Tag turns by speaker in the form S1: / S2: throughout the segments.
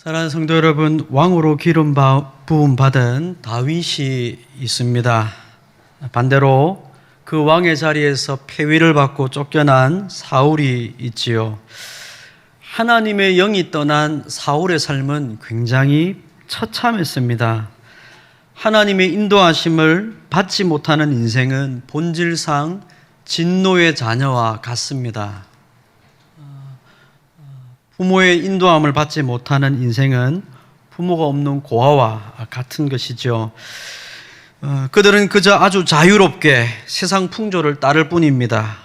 S1: 사랑하는 성도 여러분, 왕으로 기름 부음 받은 다윗이 있습니다. 반대로 그 왕의 자리에서 폐위를 받고 쫓겨난 사울이 있지요. 하나님의 영이 떠난 사울의 삶은 굉장히 처참했습니다. 하나님의 인도하심을 받지 못하는 인생은 본질상 진노의 자녀와 같습니다. 부모의 인도함을 받지 못하는 인생은 부모가 없는 고아와 같은 것이죠. 그들은 그저 아주 자유롭게 세상 풍조를 따를 뿐입니다.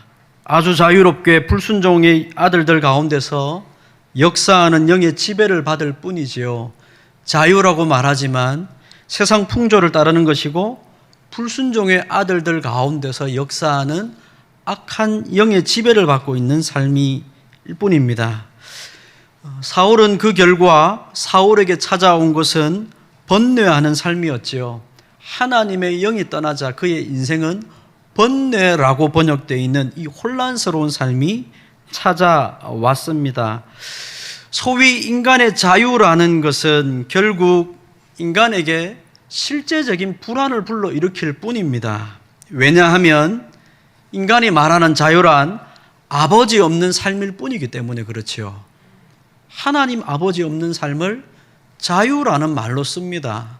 S1: 아주 자유롭게 불순종의 아들들 가운데서 역사하는 영의 지배를 받을 뿐이지요. 자유라고 말하지만 세상 풍조를 따르는 것이고 불순종의 아들들 가운데서 역사하는 악한 영의 지배를 받고 있는 삶일 뿐입니다. 사울은 그 결과 사울에게 찾아온 것은 번뇌하는 삶이었지요. 하나님의 영이 떠나자 그의 인생은 번뇌라고 번역되어 있는 이 혼란스러운 삶이 찾아왔습니다. 소위 인간의 자유라는 것은 결국 인간에게 실제적인 불안을 불러일으킬 뿐입니다. 왜냐하면 인간이 말하는 자유란 아버지 없는 삶일 뿐이기 때문에 그렇지요. 하나님 아버지 없는 삶을 자유라는 말로 씁니다.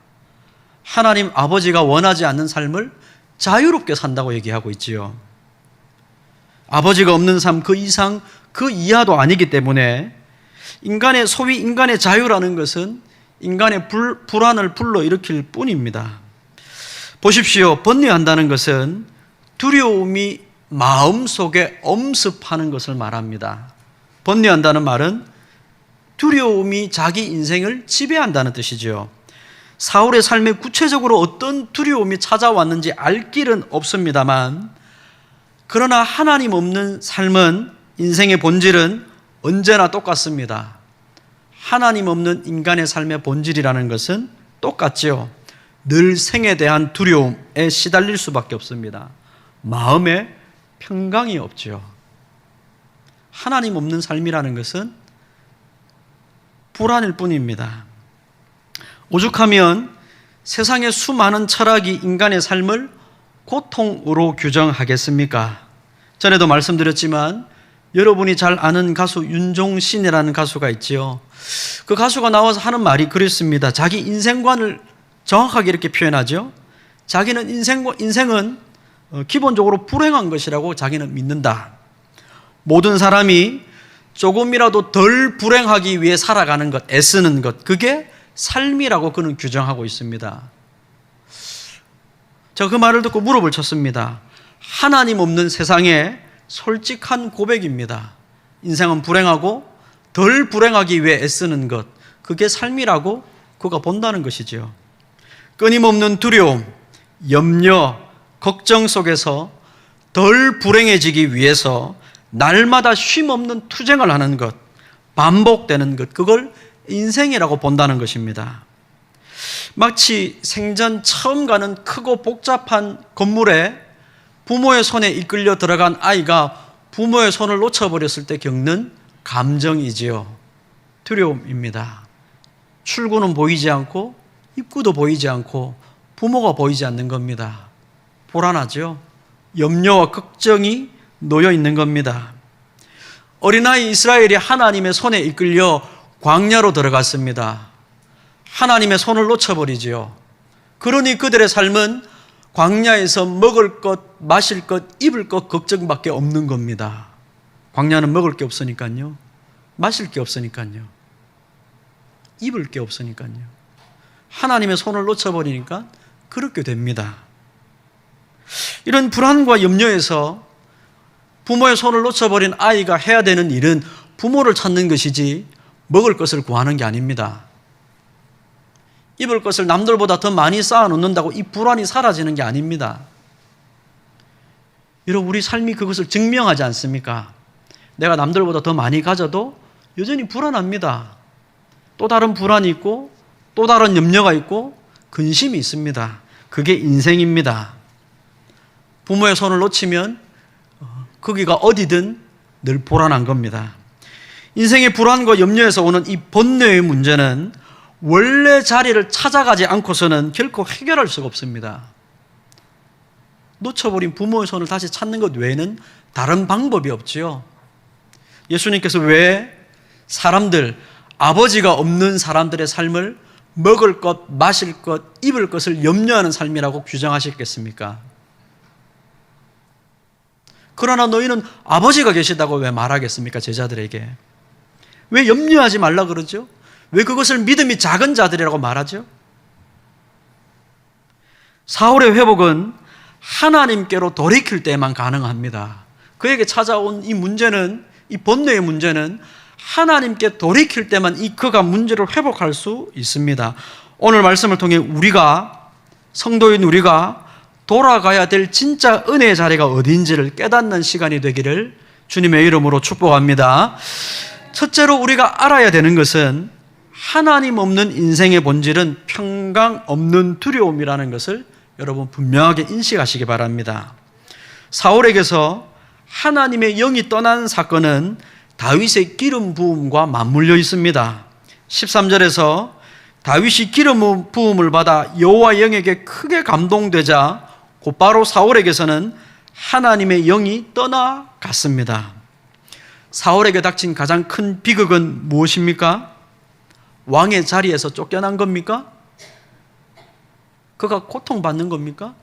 S1: 하나님 아버지가 원하지 않는 삶을 자유롭게 산다고 얘기하고 있지요. 아버지가 없는 삶 그 이상 그 이하도 아니기 때문에 소위 인간의 자유라는 것은 인간의 불안을 불러일으킬 뿐입니다. 보십시오. 번뇌한다는 것은 두려움이 마음속에 엄습하는 것을 말합니다. 번뇌한다는 말은 두려움이 자기 인생을 지배한다는 뜻이죠. 사울의 삶에 구체적으로 어떤 두려움이 찾아왔는지 알 길은 없습니다만, 그러나 하나님 없는 삶은, 인생의 본질은 언제나 똑같습니다. 하나님 없는 인간의 삶의 본질이라는 것은 똑같지요. 늘 생에 대한 두려움에 시달릴 수밖에 없습니다. 마음에 평강이 없지요. 하나님 없는 삶이라는 것은 불안일 뿐입니다. 오죽하면 세상의 수많은 철학이 인간의 삶을 고통으로 규정하겠습니까? 전에도 말씀드렸지만 여러분이 잘 아는 가수 윤종신이라는 가수가 있지요. 그 가수가 나와서 하는 말이 그랬습니다. 자기 인생관을 정확하게 이렇게 표현하죠. 자기는 인생은 기본적으로 불행한 것이라고 자기는 믿는다. 모든 사람이 조금이라도 덜 불행하기 위해 살아가는 것, 애쓰는 것, 그게 삶이라고 그는 규정하고 있습니다. 제가 그 말을 듣고 무릎을 쳤습니다. 하나님 없는 세상에 솔직한 고백입니다. 인생은 불행하고 덜 불행하기 위해 애쓰는 것, 그게 삶이라고 그가 본다는 것이죠. 끊임없는 두려움, 염려, 걱정 속에서 덜 불행해지기 위해서 날마다 쉼없는 투쟁을 하는 것, 반복되는 것, 그걸 인생이라고 본다는 것입니다. 마치 생전 처음 가는 크고 복잡한 건물에 부모의 손에 이끌려 들어간 아이가 부모의 손을 놓쳐버렸을 때 겪는 감정이지요. 두려움입니다. 출구는 보이지 않고 입구도 보이지 않고 부모가 보이지 않는 겁니다. 불안하죠. 염려와 걱정이 놓여 있는 겁니다. 어린아이 이스라엘이 하나님의 손에 이끌려 광야로 들어갔습니다. 하나님의 손을 놓쳐버리지요. 그러니 그들의 삶은 광야에서 먹을 것, 마실 것, 입을 것 걱정밖에 없는 겁니다. 광야는 먹을 게 없으니까요. 마실 게 없으니까요. 입을 게 없으니까요. 하나님의 손을 놓쳐버리니까 그렇게 됩니다. 이런 불안과 염려에서 부모의 손을 놓쳐버린 아이가 해야 되는 일은 부모를 찾는 것이지 먹을 것을 구하는 게 아닙니다. 입을 것을 남들보다 더 많이 쌓아놓는다고 이 불안이 사라지는 게 아닙니다. 여러분, 우리 삶이 그것을 증명하지 않습니까? 내가 남들보다 더 많이 가져도 여전히 불안합니다. 또 다른 불안이 있고 또 다른 염려가 있고 근심이 있습니다. 그게 인생입니다. 부모의 손을 놓치면 거기가 어디든 늘 불안한 겁니다. 인생의 불안과 염려에서 오는 이 번뇌의 문제는 원래 자리를 찾아가지 않고서는 결코 해결할 수가 없습니다. 놓쳐버린 부모의 손을 다시 찾는 것 외에는 다른 방법이 없지요. 예수님께서 왜 사람들, 아버지가 없는 사람들의 삶을 먹을 것, 마실 것, 입을 것을 염려하는 삶이라고 규정하셨겠습니까? 그러나 너희는 아버지가 계시다고 왜 말하겠습니까? 제자들에게. 왜 염려하지 말라 그러죠? 왜 그것을 믿음이 작은 자들이라고 말하죠? 사울의 회복은 하나님께로 돌이킬 때만 가능합니다. 그에게 찾아온 이 문제는, 이 번뇌의 문제는 하나님께 돌이킬 때만 그가 문제를 회복할 수 있습니다. 오늘 말씀을 통해 우리가, 성도인 우리가 돌아가야 될 진짜 은혜의 자리가 어디인지를 깨닫는 시간이 되기를 주님의 이름으로 축복합니다. 첫째로 우리가 알아야 되는 것은 하나님 없는 인생의 본질은 평강 없는 두려움이라는 것을 여러분 분명하게 인식하시기 바랍니다. 사울에게서 하나님의 영이 떠난 사건은 다윗의 기름 부음과 맞물려 있습니다. 13절에서 다윗이 기름 부음을 받아 여호와 영에게 크게 감동되자 곧바로 사울에게서는 하나님의 영이 떠나갔습니다. 사울에게 닥친 가장 큰 비극은 무엇입니까? 왕의 자리에서 쫓겨난 겁니까? 그가 고통받는 겁니까?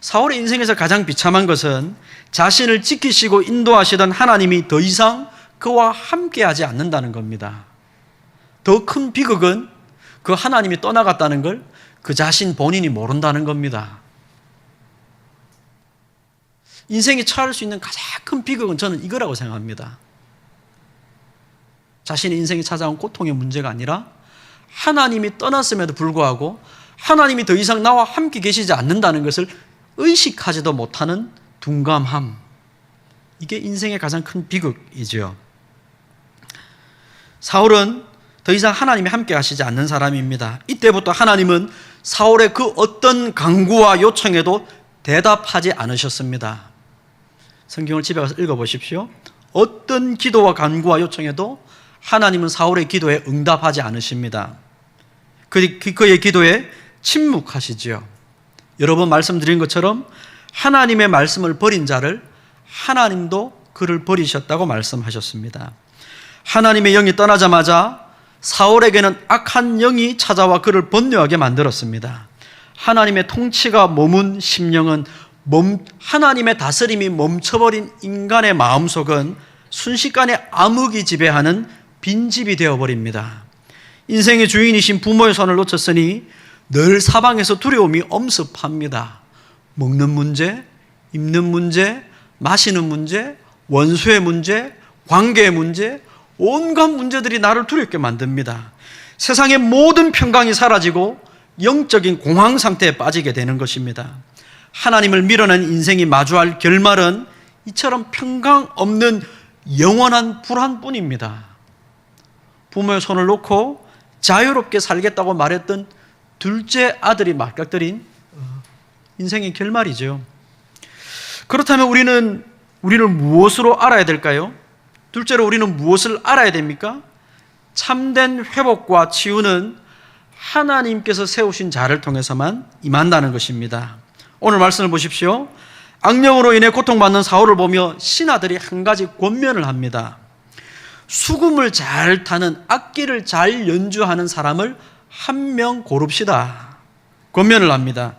S1: 사울의 인생에서 가장 비참한 것은 자신을 지키시고 인도하시던 하나님이 더 이상 그와 함께하지 않는다는 겁니다. 더 큰 비극은 그 하나님이 떠나갔다는 걸 그 자신 본인이 모른다는 겁니다. 인생이 처할 수 있는 가장 큰 비극은 저는 이거라고 생각합니다. 자신의 인생에 찾아온 고통의 문제가 아니라 하나님이 떠났음에도 불구하고 하나님이 더 이상 나와 함께 계시지 않는다는 것을 의식하지도 못하는 둔감함. 이게 인생의 가장 큰 비극이죠. 사울은 더 이상 하나님이 함께 하시지 않는 사람입니다. 이때부터 하나님은 사울의 그 어떤 간구와 요청에도 대답하지 않으셨습니다. 성경을 집에 가서 읽어보십시오. 어떤 기도와 간구와 요청에도 하나님은 사울의 기도에 응답하지 않으십니다. 그의 기도에 침묵하시지요. 여러 번 말씀드린 것처럼 하나님의 말씀을 버린 자를 하나님도 그를 버리셨다고 말씀하셨습니다. 하나님의 영이 떠나자마자 사울에게는 악한 영이 찾아와 그를 번뇌하게 만들었습니다. 하나님의 통치가 머문 심령은 하나님의 다스림이 멈춰버린 인간의 마음속은 순식간에 암흑이 지배하는 빈집이 되어버립니다. 인생의 주인이신 부모의 손을 놓쳤으니 늘 사방에서 두려움이 엄습합니다. 먹는 문제, 입는 문제, 마시는 문제, 원수의 문제, 관계의 문제, 온갖 문제들이 나를 두렵게 만듭니다. 세상의 모든 평강이 사라지고 영적인 공황 상태에 빠지게 되는 것입니다. 하나님을 밀어낸 인생이 마주할 결말은 이처럼 평강 없는 영원한 불안뿐입니다. 부모의 손을 놓고 자유롭게 살겠다고 말했던 둘째 아들이 맞닥뜨린 인생의 결말이죠. 그렇다면 우리는 무엇으로 알아야 될까요? 둘째로 우리는 무엇을 알아야 됩니까? 참된 회복과 치유는 하나님께서 세우신 자를 통해서만 임한다는 것입니다. 오늘 말씀을 보십시오. 악령으로 인해 고통받는 사울을 보며 신하들이 한 가지 권면을 합니다. 수금을 잘 타는, 악기를 잘 연주하는 사람을 한 명 고릅시다. 권면을 합니다.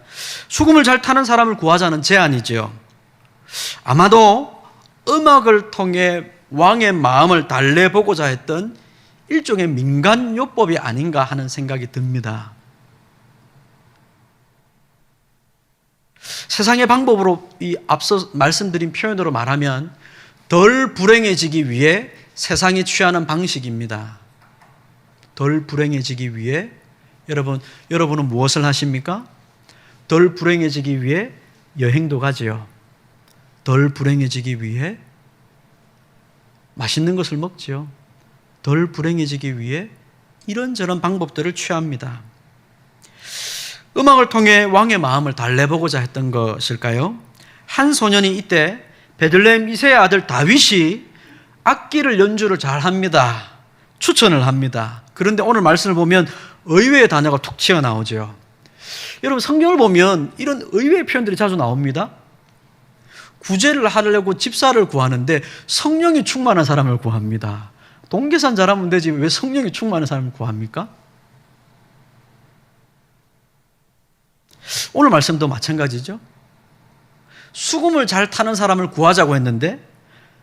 S1: 수금을 잘 타는 사람을 구하자는 제안이죠. 아마도 음악을 통해 왕의 마음을 달래보고자 했던 일종의 민간요법이 아닌가 하는 생각이 듭니다. 세상의 방법으로 이 앞서 말씀드린 표현으로 말하면 덜 불행해지기 위해 세상이 취하는 방식입니다. 덜 불행해지기 위해 여러분은 무엇을 하십니까? 덜 불행해지기 위해 여행도 가지요. 덜 불행해지기 위해 맛있는 것을 먹지요. 덜 불행해지기 위해 이런저런 방법들을 취합니다. 음악을 통해 왕의 마음을 달래보고자 했던 것일까요? 한 소년이 이때 베들레헴 이새의 아들 다윗이 악기를 연주를 잘합니다. 추천을 합니다. 그런데 오늘 말씀을 보면 의외의 단어가 툭 튀어나오죠. 여러분, 성경을 보면 이런 의외의 표현들이 자주 나옵니다. 구제를 하려고 집사를 구하는데 성령이 충만한 사람을 구합니다. 동계산 잘하면 되지 왜 성령이 충만한 사람을 구합니까? 오늘 말씀도 마찬가지죠. 수금을 잘 타는 사람을 구하자고 했는데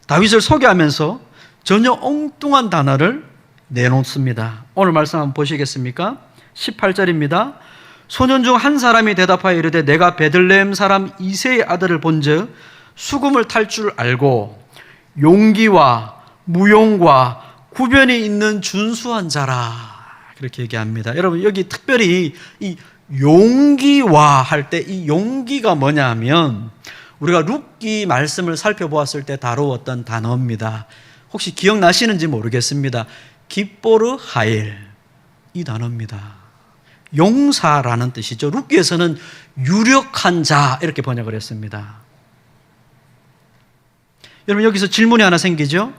S1: 다윗을 소개하면서 전혀 엉뚱한 단어를 내놓습니다. 오늘 말씀 한번 보시겠습니까? 18절입니다. 소년 중 한 사람이 대답하여 이르되 내가 베들레헴 사람 이새의 아들을 본즉 수금을 탈 줄 알고 용기와 무용과 구변이 있는 준수한 자라, 그렇게 얘기합니다. 여러분, 여기 특별히 이 용기와 할 때 이 용기가 뭐냐 하면 우리가 룻기 말씀을 살펴보았을 때 다루었던 단어입니다. 혹시 기억나시는지 모르겠습니다. 깃보르 하일, 이 단어입니다. 용사라는 뜻이죠. 룻기에서는 유력한 자 이렇게 번역을 했습니다. 여러분, 여기서 질문이 하나 생기죠.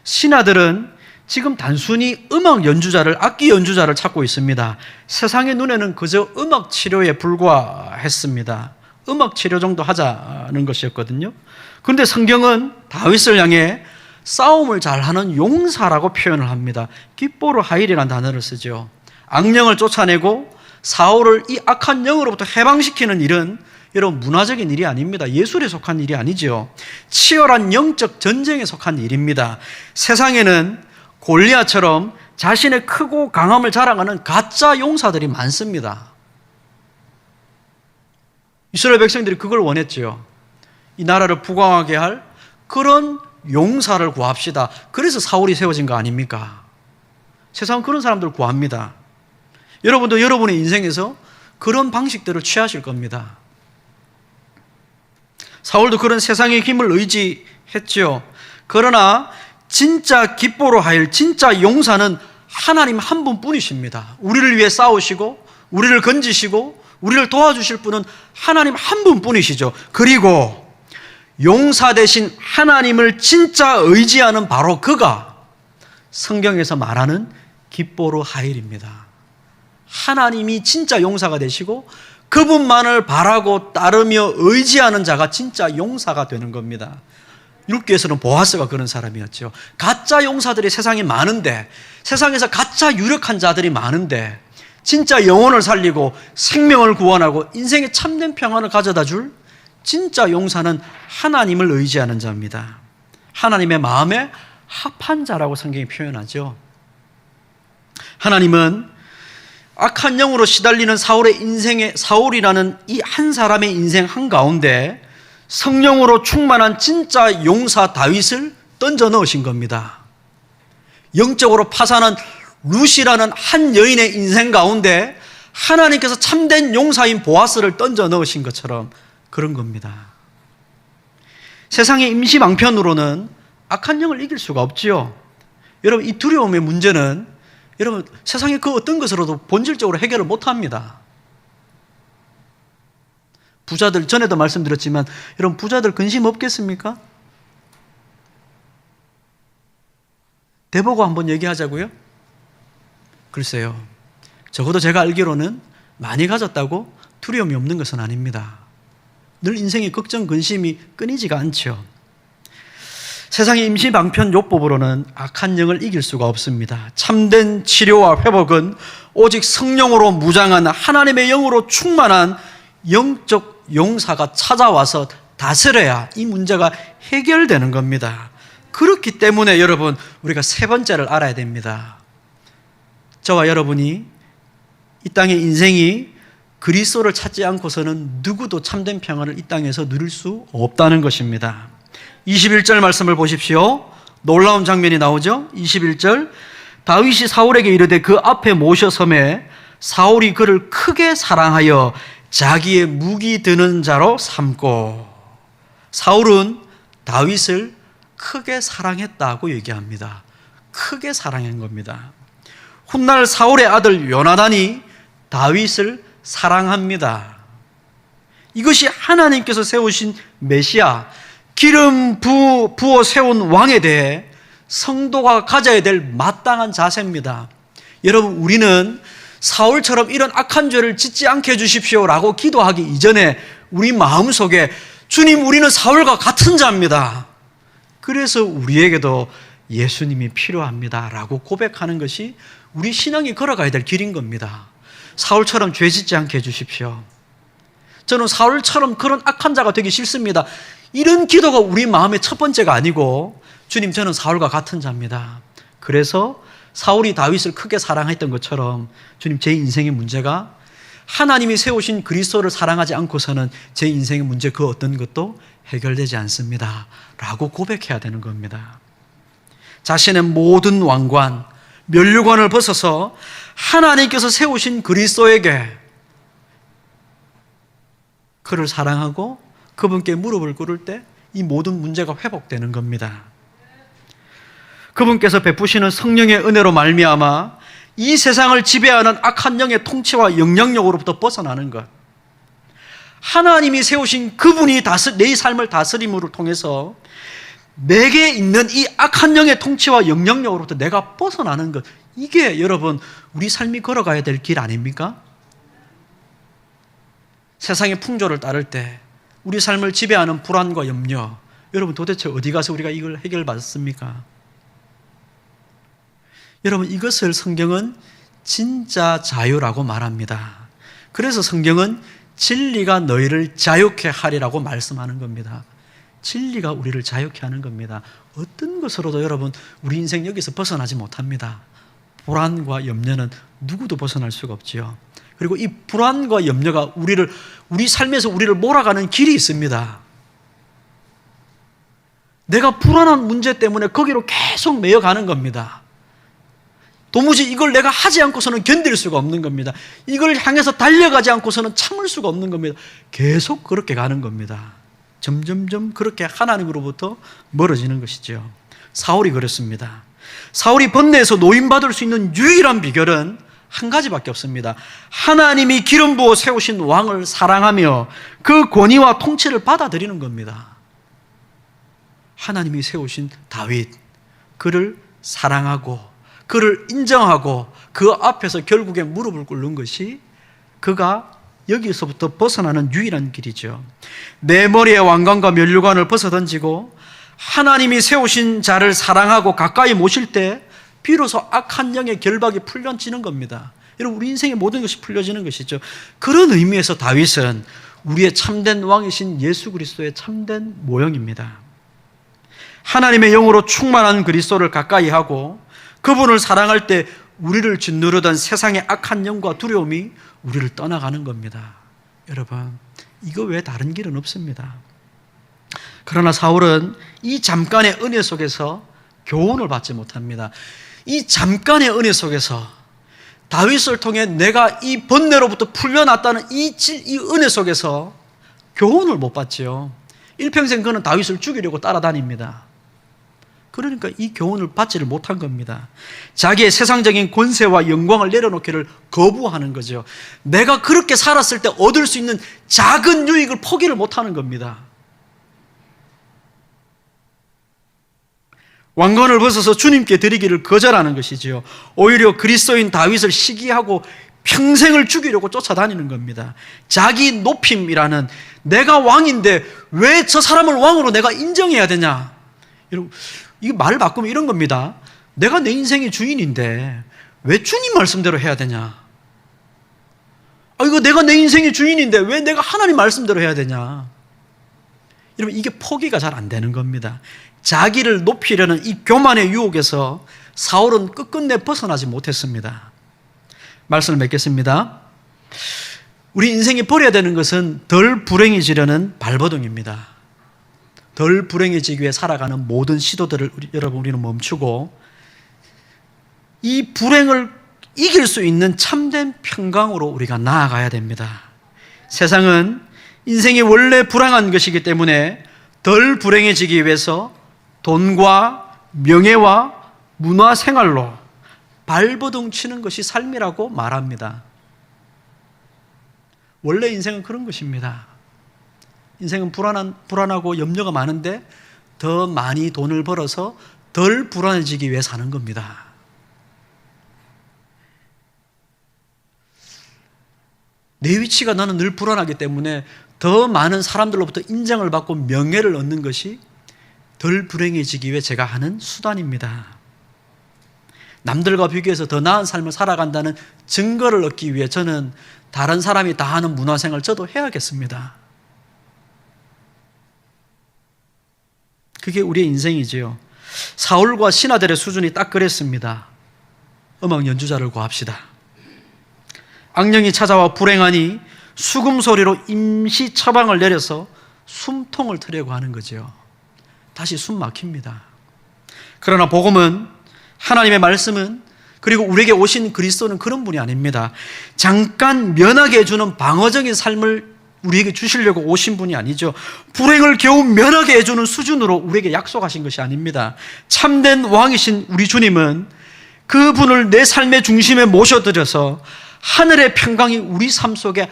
S1: 신하들은 지금 단순히 음악 연주자를, 악기 연주자를 찾고 있습니다. 세상의 눈에는 그저 음악 치료에 불과했습니다. 음악 치료 정도 하자는 것이었거든요. 그런데 성경은 다윗을 향해 싸움을 잘하는 용사라고 표현을 합니다. 깃보르 하일이라는 단어를 쓰죠. 악령을 쫓아내고 사울을 이 악한 영으로부터 해방시키는 일은 여러분 문화적인 일이 아닙니다. 예술에 속한 일이 아니죠. 치열한 영적 전쟁에 속한 일입니다. 세상에는 골리앗처럼 자신의 크고 강함을 자랑하는 가짜 용사들이 많습니다. 이스라엘 백성들이 그걸 원했죠. 이 나라를 부강하게 할 그런 용사를 구합시다. 그래서 사울이 세워진 거 아닙니까? 세상은 그런 사람들을 구합니다. 여러분도 여러분의 인생에서 그런 방식들을 취하실 겁니다. 사울도 그런 세상의 힘을 의지했죠. 그러나 진짜 깃보로 하일, 진짜 용사는 하나님 한 분뿐이십니다. 우리를 위해 싸우시고 우리를 건지시고 우리를 도와주실 분은 하나님 한 분뿐이시죠. 그리고 용사 대신 하나님을 진짜 의지하는 바로 그가 성경에서 말하는 깃보로 하일입니다. 하나님이 진짜 용사가 되시고 그분만을 바라고 따르며 의지하는 자가 진짜 용사가 되는 겁니다. 룻기에서는 보아스가 그런 사람이었죠. 가짜 용사들이 세상에 많은데, 세상에서 가짜 유력한 자들이 많은데 진짜 영혼을 살리고 생명을 구원하고 인생의 참된 평안을 가져다 줄 진짜 용사는 하나님을 의지하는 자입니다. 하나님의 마음에 합한 자라고 성경이 표현하죠. 하나님은 악한 영으로 시달리는 사울이라는 이 한 사람의 인생 한가운데 성령으로 충만한 진짜 용사 다윗을 던져 넣으신 겁니다. 영적으로 파산한 룻이라는 한 여인의 인생 가운데 하나님께서 참된 용사인 보아스를 던져 넣으신 것처럼 그런 겁니다. 세상의 임시방편으로는 악한 영을 이길 수가 없지요. 여러분, 이 두려움의 문제는 여러분 세상의 그 어떤 것으로도 본질적으로 해결을 못합니다. 부자들, 전에도 말씀드렸지만 여러분 부자들 근심 없겠습니까? 대보고 한번 얘기하자고요? 글쎄요, 적어도 제가 알기로는 많이 가졌다고 두려움이 없는 것은 아닙니다. 늘 인생의 걱정, 근심이 끊이지가 않죠. 세상의 임시방편 요법으로는 악한 영을 이길 수가 없습니다. 참된 치료와 회복은 오직 성령으로 무장한 하나님의 영으로 충만한 영적 용사가 찾아와서 다스려야 이 문제가 해결되는 겁니다. 그렇기 때문에 여러분, 우리가 세 번째를 알아야 됩니다. 저와 여러분이 이 땅의 인생이 그리스도를 찾지 않고서는 누구도 참된 평안을 이 땅에서 누릴 수 없다는 것입니다. 21절 말씀을 보십시오. 놀라운 장면이 나오죠. 21절, 다윗이 사울에게 이르되 그 앞에 모셔섬에 사울이 그를 크게 사랑하여 자기의 무기 드는 자로 삼고. 사울은 다윗을 크게 사랑했다고 얘기합니다. 크게 사랑한 겁니다. 훗날 사울의 아들 요나단이 다윗을 사랑합니다. 이것이 하나님께서 세우신 메시아, 기름 부어 세운 왕에 대해 성도가 가져야 될 마땅한 자세입니다. 여러분, 우리는 사울처럼 이런 악한 죄를 짓지 않게 해주십시오라고 기도하기 이전에 우리 마음속에 주님, 우리는 사울과 같은 자입니다. 그래서 우리에게도 예수님이 필요합니다 라고 고백하는 것이 우리 신앙이 걸어가야 될 길인 겁니다. 사울처럼 죄 짓지 않게 해주십시오. 저는 사울처럼 그런 악한 자가 되기 싫습니다. 이런 기도가 우리 마음의 첫 번째가 아니고, 주님, 저는 사울과 같은 자입니다. 그래서 사울이 다윗을 크게 사랑했던 것처럼, 주님, 제 인생의 문제가 하나님이 세우신 그리스도를 사랑하지 않고서는 제 인생의 문제 그 어떤 것도 해결되지 않습니다 라고 고백해야 되는 겁니다. 자신의 모든 왕관, 면류관을 벗어서 하나님께서 세우신 그리스도에게 그를 사랑하고 그분께 무릎을 꿇을 때 이 모든 문제가 회복되는 겁니다. 그분께서 베푸시는 성령의 은혜로 말미암아 이 세상을 지배하는 악한 영의 통치와 영향력으로부터 벗어나는 것, 하나님이 세우신 그분이 내 삶을 다스림으로 통해서 내게 있는 이 악한 영의 통치와 영향력으로부터 내가 벗어나는 것, 이게 여러분 우리 삶이 걸어가야 될 길 아닙니까? 세상의 풍조를 따를 때 우리 삶을 지배하는 불안과 염려, 여러분 도대체 어디 가서 우리가 이걸 해결받습니까? 여러분, 이것을 성경은 진짜 자유라고 말합니다. 그래서 성경은 진리가 너희를 자유케 하리라고 말씀하는 겁니다. 진리가 우리를 자유케 하는 겁니다. 어떤 것으로도 여러분 우리 인생 여기서 벗어나지 못합니다. 불안과 염려는 누구도 벗어날 수가 없지요. 그리고 이 불안과 염려가 우리 삶에서 우리를 몰아가는 길이 있습니다. 내가 불안한 문제 때문에 거기로 계속 매여가는 겁니다. 도무지 이걸 내가 하지 않고서는 견딜 수가 없는 겁니다. 이걸 향해서 달려가지 않고서는 참을 수가 없는 겁니다. 계속 그렇게 가는 겁니다. 점점점 그렇게 하나님으로부터 멀어지는 것이죠. 사울이 그랬습니다. 사울이 번뇌에서 노인받을 수 있는 유일한 비결은 한 가지밖에 없습니다. 하나님이 기름 부어 세우신 왕을 사랑하며 그 권위와 통치를 받아들이는 겁니다. 하나님이 세우신 다윗, 그를 사랑하고 그를 인정하고 그 앞에서 결국에 무릎을 꿇는 것이 그가 여기서부터 벗어나는 유일한 길이죠. 내 머리에 왕관과 면류관을 벗어던지고 하나님이 세우신 자를 사랑하고 가까이 모실 때 비로소 악한 영의 결박이 풀려지는 겁니다. 여러분, 우리 인생의 모든 것이 풀려지는 것이죠. 그런 의미에서 다윗은 우리의 참된 왕이신 예수 그리스도의 참된 모형입니다. 하나님의 영으로 충만한 그리스도를 가까이 하고 그분을 사랑할 때 우리를 짓누르던 세상의 악한 영과 두려움이 우리를 떠나가는 겁니다. 여러분, 이거 외에 다른 길은 없습니다. 그러나 사울은 이 잠깐의 은혜 속에서 교훈을 받지 못합니다. 이 잠깐의 은혜 속에서 다윗을 통해 내가 이 번뇌로부터 풀려났다는 이 은혜 속에서 교훈을 못 받지요. 일평생 그는 다윗을 죽이려고 따라다닙니다. 그러니까 이 교훈을 받지를 못한 겁니다. 자기의 세상적인 권세와 영광을 내려놓기를 거부하는 거죠. 내가 그렇게 살았을 때 얻을 수 있는 작은 유익을 포기를 못하는 겁니다. 왕관을 벗어서 주님께 드리기를 거절하는 것이지요. 오히려 그리스도인 다윗을 시기하고 평생을 죽이려고 쫓아다니는 겁니다. 자기 높임이라는, 내가 왕인데 왜 저 사람을 왕으로 내가 인정해야 되냐, 이 말을 바꾸면 이런 겁니다. 내가 내 인생의 주인인데 왜 주님 말씀대로 해야 되냐? 이거 내가 내 인생의 주인인데 왜 내가 하나님 말씀대로 해야 되냐? 여러분, 이게 포기가 잘 안 되는 겁니다. 자기를 높이려는 이 교만의 유혹에서 사울은 끝끝내 벗어나지 못했습니다. 말씀을 맺겠습니다. 우리 인생이 버려야 되는 것은 덜 불행해지려는 발버둥입니다. 덜 불행해지기 위해 살아가는 모든 시도들을 여러분, 우리는 멈추고 이 불행을 이길 수 있는 참된 평강으로 우리가 나아가야 됩니다. 세상은 인생이 원래 불행한 것이기 때문에 덜 불행해지기 위해서 돈과 명예와 문화생활로 발버둥 치는 것이 삶이라고 말합니다. 원래 인생은 그런 것입니다. 인생은 불안하고 염려가 많은데 더 많이 돈을 벌어서 덜 불안해지기 위해 사는 겁니다. 내 위치가 나는 늘 불안하기 때문에 더 많은 사람들로부터 인정을 받고 명예를 얻는 것이 덜 불행해지기 위해 제가 하는 수단입니다. 남들과 비교해서 더 나은 삶을 살아간다는 증거를 얻기 위해 저는 다른 사람이 다 하는 문화생활 저도 해야겠습니다. 그게 우리의 인생이지요. 사울과 신하들의 수준이 딱 그랬습니다. 음악 연주자를 구합시다. 악령이 찾아와 불행하니 수금 소리로 임시 처방을 내려서 숨통을 트려고 하는 거죠. 다시 숨 막힙니다. 그러나 복음은, 하나님의 말씀은, 그리고 우리에게 오신 그리스도는 그런 분이 아닙니다. 잠깐 면하게 해주는 방어적인 삶을 우리에게 주시려고 오신 분이 아니죠. 불행을 겨우 면하게 해주는 수준으로 우리에게 약속하신 것이 아닙니다. 참된 왕이신 우리 주님은 그분을 내 삶의 중심에 모셔드려서 하늘의 평강이 우리 삶 속에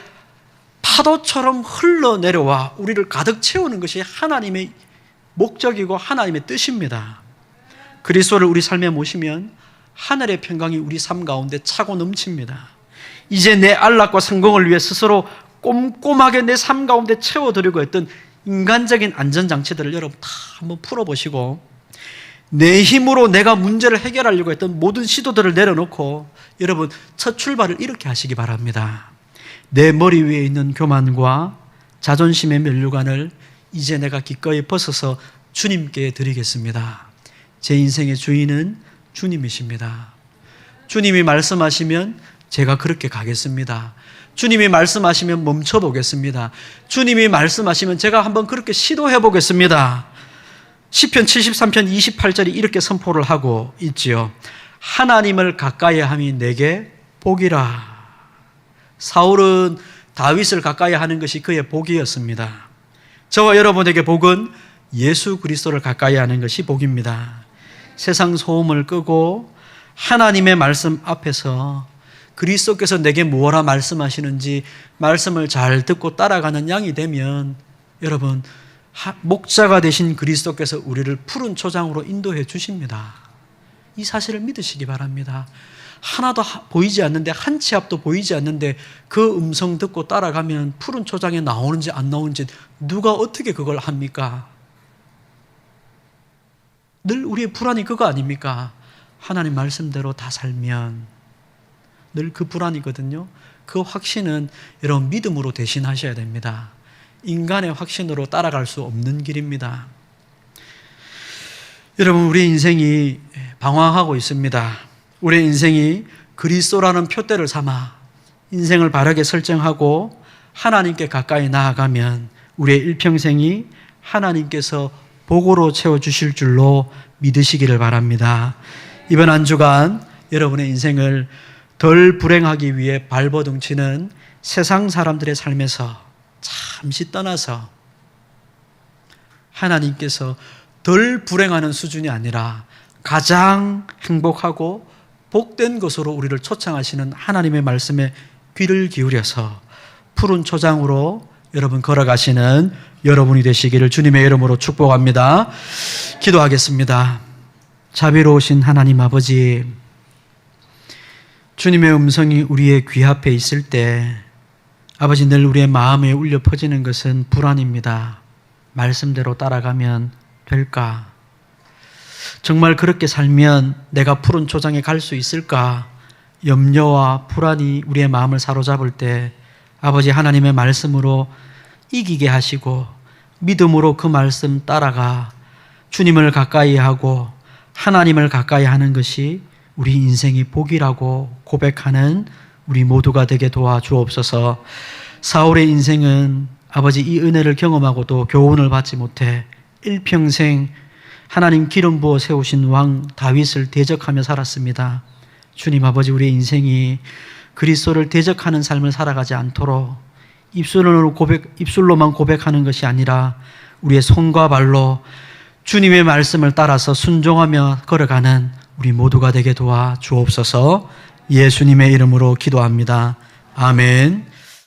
S1: 파도처럼 흘러내려와 우리를 가득 채우는 것이 하나님의 목적이고 하나님의 뜻입니다. 그리스도를 우리 삶에 모시면 하늘의 평강이 우리 삶 가운데 차고 넘칩니다. 이제 내 안락과 성공을 위해 스스로 꼼꼼하게 내 삶 가운데 채워드리고 했던 인간적인 안전장치들을 여러분 다 한번 풀어보시고, 내 힘으로 내가 문제를 해결하려고 했던 모든 시도들을 내려놓고 여러분 첫 출발을 이렇게 하시기 바랍니다. 내 머리 위에 있는 교만과 자존심의 면류관을 이제 내가 기꺼이 벗어서 주님께 드리겠습니다. 제 인생의 주인은 주님이십니다. 주님이 말씀하시면 제가 그렇게 가겠습니다. 주님이 말씀하시면 멈춰보겠습니다. 주님이 말씀하시면 제가 한번 그렇게 시도해 보겠습니다. 시편 73편 28절이 이렇게 선포를 하고 있지요. 하나님을 가까이 함이 내게 복이라. 사울은 다윗을 가까이 하는 것이 그의 복이었습니다. 저와 여러분에게 복은 예수 그리스도를 가까이 하는 것이 복입니다. 세상 소음을 끄고 하나님의 말씀 앞에서 그리스도께서 내게 무엇라 말씀하시는지 말씀을 잘 듣고 따라가는 양이 되면 여러분 목자가 되신 그리스도께서 우리를 푸른 초장으로 인도해 주십니다. 이 사실을 믿으시기 바랍니다. 하나도 보이지 않는데, 한 치 앞도 보이지 않는데 그 음성 듣고 따라가면 푸른 초장에 나오는지 안 나오는지 누가 어떻게 그걸 합니까? 늘 우리의 불안이 그거 아닙니까? 하나님 말씀대로 다 살면 늘 그 불안이거든요. 그 확신은 여러분 믿음으로 대신하셔야 됩니다. 인간의 확신으로 따라갈 수 없는 길입니다. 여러분, 우리 인생이 방황하고 있습니다. 우리 인생이 그리스도라는 표대를 삼아 인생을 바르게 설정하고 하나님께 가까이 나아가면 우리의 일평생이 하나님께서 복으로 채워주실 줄로 믿으시기를 바랍니다. 이번 한 주간 여러분의 인생을 덜 불행하기 위해 발버둥치는 세상 사람들의 삶에서 잠시 떠나서 하나님께서 덜 불행하는 수준이 아니라 가장 행복하고 복된 것으로 우리를 초청하시는 하나님의 말씀에 귀를 기울여서 푸른 초장으로 여러분 걸어가시는 여러분이 되시기를 주님의 이름으로 축복합니다. 기도하겠습니다. 자비로우신 하나님 아버지, 주님의 음성이 우리의 귀 앞에 있을 때 아버지 늘 우리의 마음에 울려 퍼지는 것은 불안입니다. 말씀대로 따라가면 될까? 정말 그렇게 살면 내가 푸른 초장에 갈 수 있을까? 염려와 불안이 우리의 마음을 사로잡을 때 아버지 하나님의 말씀으로 이기게 하시고 믿음으로 그 말씀 따라가 주님을 가까이 하고 하나님을 가까이 하는 것이 우리 인생이 복이라고 고백하는 우리 모두가 되게 도와주옵소서. 사울의 인생은 아버지 이 은혜를 경험하고도 교훈을 받지 못해 일평생 하나님 기름 부어 세우신 왕 다윗을 대적하며 살았습니다. 주님 아버지, 우리의 인생이 그리스도를 대적하는 삶을 살아가지 않도록 입술로만 고백하는 것이 아니라 우리의 손과 발로 주님의 말씀을 따라서 순종하며 걸어가는 우리 모두가 되게 도와 주옵소서. 예수님의 이름으로 기도합니다. 아멘.